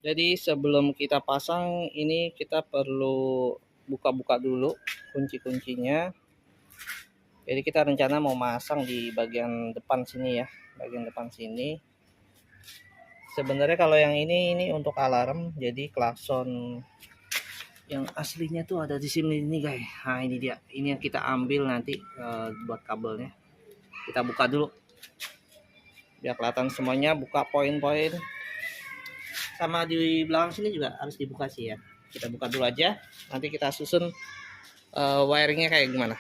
Jadi sebelum kita pasang ini kita perlu buka-buka dulu kunci-kuncinya. Jadi kita rencana mau masang di bagian depan sini ya, bagian depan sini. Sebenarnya kalau yang ini untuk alarm, jadi klakson yang aslinya tuh ada di sini nih guys. Nah ini dia, ini yang kita ambil nanti buat kabelnya. Kita buka dulu biar kelihatan semuanya, buka poin-poin. Sama di belakang sini juga harus dibuka sih ya. Kita buka dulu aja, nanti kita susun wiringnya kayak gimana.